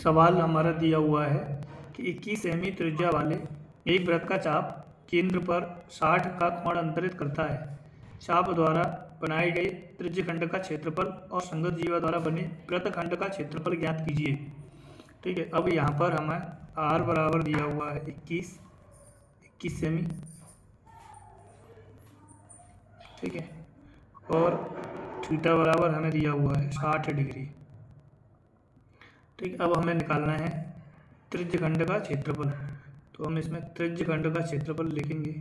सवाल हमारा दिया हुआ है कि 21 सेमी त्रिज्या वाले एक वृत्त का चाप केंद्र पर 60 का कोण अंतरित करता है। चाप द्वारा बनाए गए त्रिज्यखंड का क्षेत्रफल और संगत जीवा द्वारा बने वृत्तखंड का क्षेत्रफल ज्ञात कीजिए। ठीक है, अब यहाँ पर हमें r बराबर दिया हुआ है 21 सेमी। ठीक है, और थीटा बराबर हमें दिया हुआ है 60 डिग्री। ठीक, अब हमें निकालना है त्रिज्यखंड का क्षेत्रफल। तो हम इसमें त्रिज्यखंड का क्षेत्रफल लिखेंगे।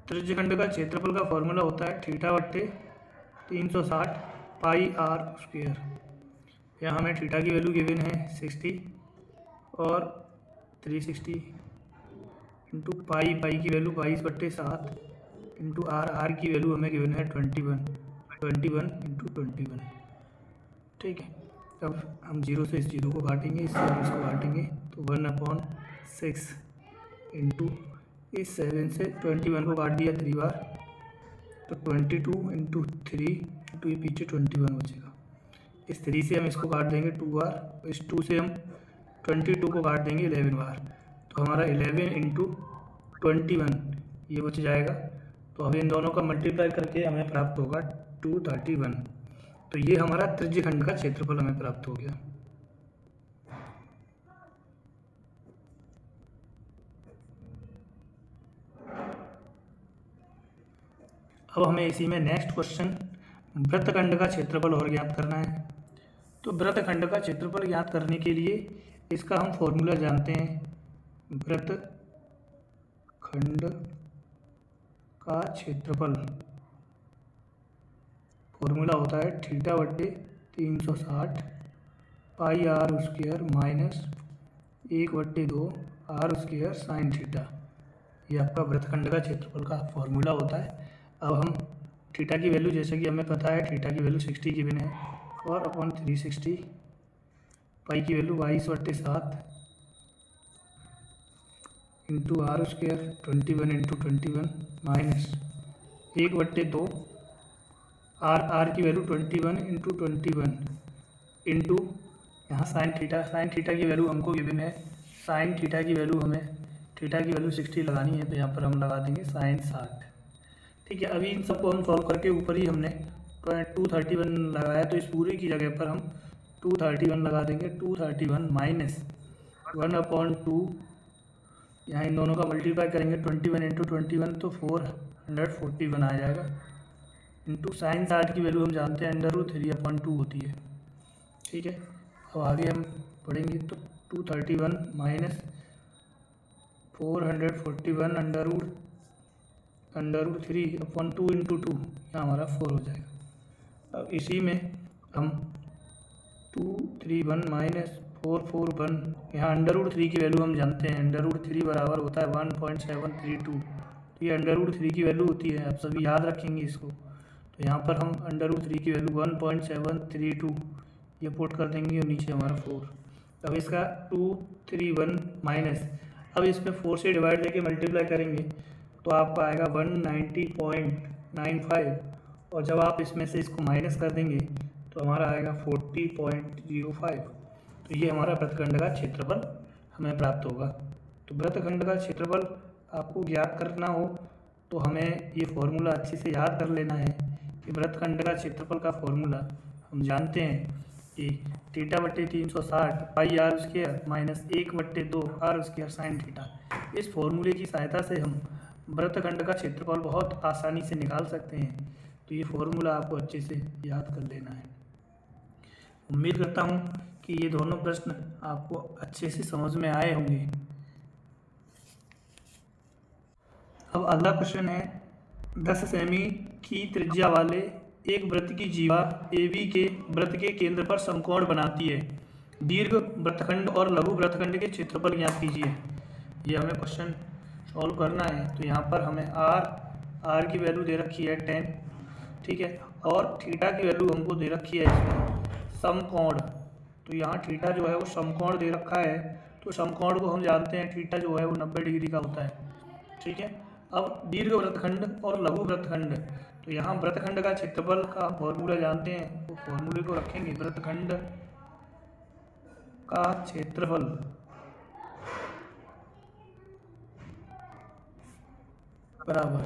त्रिज्यखंड का क्षेत्रफल का फॉर्मूला होता है थीटा बट्टे 360 पाई r स्क्वायर। यहाँ हमें थीटा की वैल्यू गिवन है 60 और 360 इंटू पाई की वैल्यू 22/7 इंटू आर की वैल्यू हमें गिवन है 21 इंटू 21। ठीक है, अब हम 0 से इस 0 को काटेंगे, इससे हम इसको काटेंगे तो 1/6 इंटू इस 7 से 21 को काट दिया 3 बार तो 22 इंटू 3 इंटू ये पीछे 21 बचेगा। इस 3 से हम इसको काट देंगे 2 बार, इस 2 से हम 22 को काट देंगे 11 बार तो हमारा 11 इंटू 21 ये बच जाएगा। तो अब इन दोनों का मल्टीप्लाई करके हमें प्राप्त होगा 231। तो ये हमारा त्रिज्यखंड का क्षेत्रफल हमें प्राप्त हो गया। अब हमें इसी में नेक्स्ट क्वेश्चन वृत्तखंड का क्षेत्रफल और ज्ञात करना है। तो वृत्तखंड का क्षेत्रफल ज्ञात करने के लिए इसका हम फॉर्मूला जानते हैं। वृत्तखंड का क्षेत्रफल फॉर्मूला होता है थीटा बट्टे 360 पाई r square minus 1/2 r square sine theta. ये आपका वृत्तखंड का क्षेत्रफल का फॉर्मूला होता है। अब हम थीटा की वैल्यू, जैसे कि हमें पता है थीटा की वैल्यू 60 गिवन है, 4/360 पाई की value 22/7 into r square 21 into 21 minus 1/2 r की वैल्यू 21 इंटू 21 इंटू यहाँ साइन थीटा की वैल्यू हमको गिवन है। साइन थीटा की वैल्यू हमें थीटा की वैल्यू 60 लगानी है तो यहाँ पर हम लगा देंगे साइन 60। ठीक है, अभी इन सबको हम सॉल्व करके ऊपर ही हमने 231 लगाया तो इस पूरे की जगह पर हम 231 लगा देंगे। 231 माइनस 1/2 यहाँ इन दोनों का मल्टीप्लाई करेंगे 21 इंटू 21 तो 441 आ जाएगा इंटू साइन 60 की वैल्यू हम जानते हैं √3/2 होती है। ठीक है, अब आगे हम पढ़ेंगे तो 231 माइनस 441 √3/2 इंटू 2 यहाँ हमारा 4 हो जाएगा। अब इसी में हम 231 माइनस 441 यहाँ √3 की वैल्यू हम जानते हैं √3 बराबर होता है 1.732। तो ये √3 की वैल्यू होती है, आप सभी याद रखेंगे इसको। तो यहाँ पर हम √3 की वैल्यू 1.732 ये पुट कर देंगे और नीचे हमारा 4। अब इसका 231 माइनस, अब इसमें 4 से डिवाइड लेके मल्टीप्लाई करेंगे तो आपका आएगा 190.95 और जब आप इसमें से इसको माइनस कर देंगे तो हमारा आएगा 40.05। तो ये हमारा वृत्तखंड का क्षेत्रफल हमें प्राप्त होगा। तो वृत्तखंड का क्षेत्रफल आपको ज्ञात करना हो तो हमें ये फॉर्मूला अच्छे से याद कर लेना है कि वृत्तखंड का क्षेत्रफल का फॉर्मूला हम जानते हैं कि थीटा बट्टे 360 पाई r square minus 1/2 r square sine theta. इस फॉर्मूले की सहायता से हम वृत्तखंड का क्षेत्रफल बहुत आसानी से निकाल सकते हैं। तो ये फॉर्मूला आपको अच्छे से याद कर लेना है। उम्मीद करता हूँ कि ये दोनों प्रश्न आपको अच्छे से समझ में आए होंगे। अब अगला क्वेश्चन है 10 सेमी की त्रिज्या वाले एक वृत्त की जीवा AB के वृत्त के केंद्र पर समकोण बनाती है। दीर्घ वृत्तखंड और लघु वृत्तखंड के क्षेत्रफल ज्ञात कीजिए। ये हमें क्वेश्चन सॉल्व करना है। तो यहाँ पर हमें r की वैल्यू दे रखी है 10। ठीक है, और थीटा की वैल्यू हमको दे रखी है इसमें समकोण। तो यहाँ थीटा जो है वो समकोण दे रखा है, तो समकोण को हम जानते हैं थीटा जो है वो 90 डिग्री का होता है। ठीक है, अब दीर्घ वृत्तखंड और लघु वृत्तखंड, तो यहाँ वृत्तखंड का क्षेत्रफल का फॉर्मूला जानते हैं, तो फॉर्मूले को रखेंगे। वृत्तखंड का क्षेत्रफल बराबर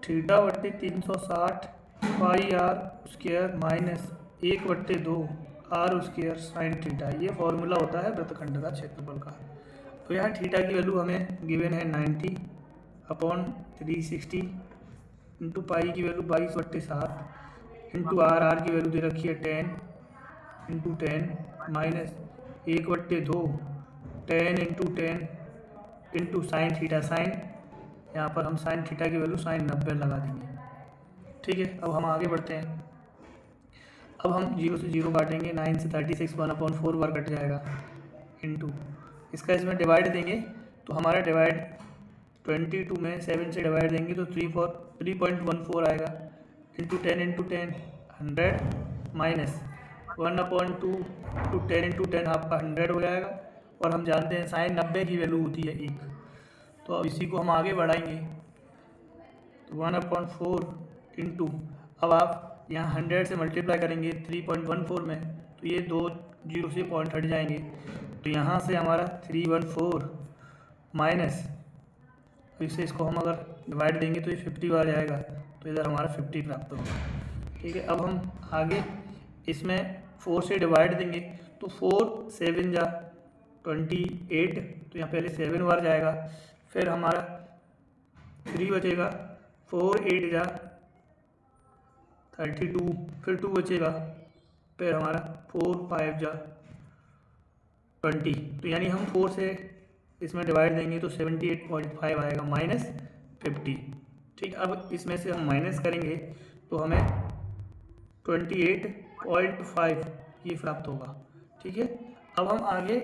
θ/360 pi r square minus 1/2 r square sine theta. ये फॉर्मूला होता है वृत्तखंड का क्षेत्रफल का। तो यहाँ थीटा की वैल्यू हमें गिवन है 90/360 इंटू पाई की वैल्यू 22/7 इंटू आर की वैल्यू दे रखी है 10 into 10 minus 1/2 10 into 10 into sine theta. Sine यहाँ पर हम साइन थीटा की वैल्यू साइन 90 लगा देंगे। ठीक है, अब हम आगे बढ़ते हैं। अब हम 0 से 0 काटेंगे, 9 से 36 1/4 बार कट जाएगा इंटू इसका इसमें डिवाइड देंगे तो हमारा डिवाइड 22 में 7 से डिवाइड देंगे तो 3.14 आएगा into 10 into 10 100 minus 1/2 into 10 into 10 आपका 100 हो जाएगा। और हम जानते हैं साइन 90 की वैल्यू होती है 1। तो अब इसी को हम आगे बढ़ाएंगे तो 1/4 इंटू, अब आप यहाँ 100 से मल्टीप्लाई करेंगे 3.14 में तो ये 2 0 से पॉइंट हट जाएंगे। तो यहाँ से हमारा 314 माइनस, इससे इसको हम अगर डिवाइड देंगे तो ये 50 आ जाएगा। तो इधर हमारा 50 प्राप्त होगा। ठीक है, अब हम आगे इसमें 4 से डिवाइड देंगे तो 4 7 जा 28, तो यहाँ पहले 7 बार जाएगा, फिर हमारा 3 बचेगा, 4 8 जा 32, फिर 2 बचेगा, फिर हमारा 4 5 जा 20। तो यानी हम 4 से इसमें डिवाइड देंगे तो 78.5 आएगा माइनस 50। ठीक, अब इसमें से हम माइनस करेंगे तो हमें 28.5 ये प्राप्त होगा। ठीक है, अब हम आगे,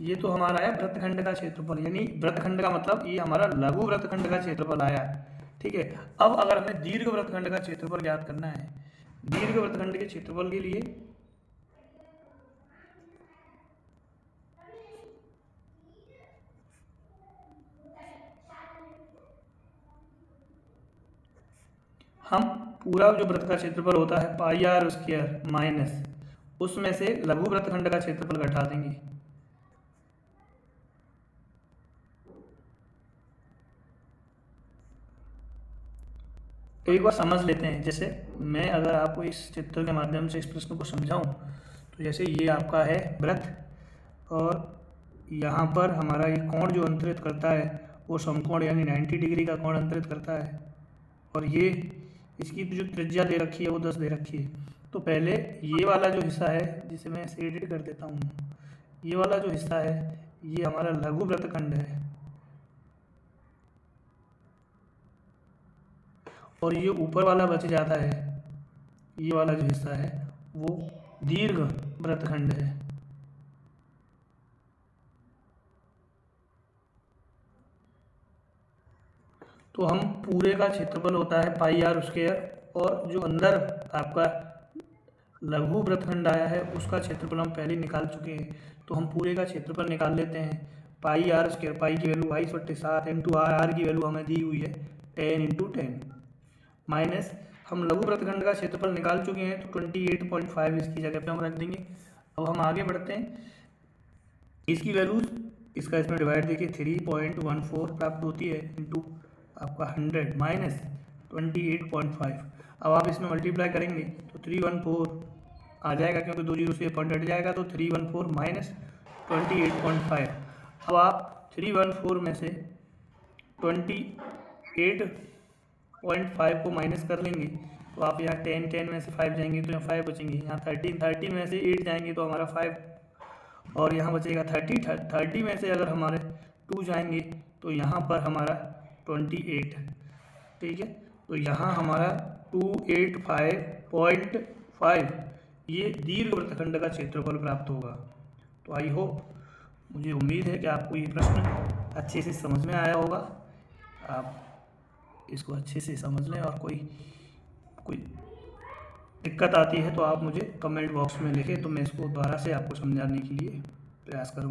ये तो हमारा है वृत्तखंड का क्षेत्रफल, यानी वृत्तखंड का मतलब ये हमारा लघु वृत्तखंड का क्षेत्रफल आया। ठीक है, अब अगर हमें दीर्घ वृत्तखंड का क्षेत्रफल ज्ञात करना है, दीर्घ वृत्तखंड के क्षेत्रफल के लिए हम पूरा जो वृत्त का क्षेत्रफल होता है पाई आर स्क्वायर माइनस उसमें से लघु वृत्तखंड का क्षेत्रफल घटा देंगे। तो एक बार समझ लेते हैं, जैसे मैं अगर आपको इस चित्र के माध्यम से इस प्रश्न को समझाऊं तो जैसे ये आपका है वृत्त और यहाँ पर हमारा ये कोण जो अंतरित करता है वो समकोण यानी 90 डिग्री का कोण अंतरित करता है, और ये इसकी जो त्रिज्या दे रखी है वो 10 दे रखी है। तो पहले ये वाला जो हिस्सा है, जिसे मैं इसे एडिट कर देता हूँ, ये वाला जो हिस्सा है ये हमारा लघु वृत्तखंड है, और ये ऊपर वाला बच जाता है, ये वाला जो हिस्सा है वो दीर्घ वृत्तखंड है। तो हम पूरे का क्षेत्रफल होता है पाई आर स्क्वायर, और जो अंदर आपका लघु वृत्तखंड आया है उसका क्षेत्रफल हम पहले निकाल चुके हैं। तो हम पूरे का क्षेत्रफल निकाल लेते हैं। पाई आर स्क्वायर, पाई की वैल्यू 22/7 इंटू आर की वैल्यू हमें दी हुई है 10 इंटू 10 माइनस, हम लघु वृत्तखंड का क्षेत्रफल निकाल चुके हैं तो 28.5 इसकी जगह पे हम रख देंगे। अब हम आगे बढ़ते हैं, इसकी वैल्यू इसका इसमें डिवाइड देखिए 3.14 प्राप्त होती है इंटू आपका 100 माइनस 28.5। अब आप इसमें मल्टीप्लाई करेंगे तो 314 आ जाएगा, क्योंकि 2 0 से पॉइंट हट जाएगा तो 314 माइनस 28.5। अब आप 314 में से 28.5 को माइनस कर लेंगे तो आप यहाँ 10 में से 5 जाएंगे तो यहाँ 5 बचेंगे, यहाँ 13 में से 8 जाएंगे तो हमारा 5, और यहाँ बचेगा 30 में से अगर हमारे 2 जाएंगे तो यहाँ पर हमारा 28। ठीक है, तो यहाँ हमारा 285.5 ये दीर्घ वृत्तखंड का क्षेत्रफल प्राप्त होगा। तो आई होप, मुझे उम्मीद है कि आपको ये प्रश्न अच्छे से समझ में आया होगा। आप इसको अच्छे से समझ लें, और कोई दिक्कत आती है तो आप मुझे कमेंट बॉक्स में लिखें, तो मैं इसको दोबारा से आपको समझाने के लिए प्रयास करूँगा।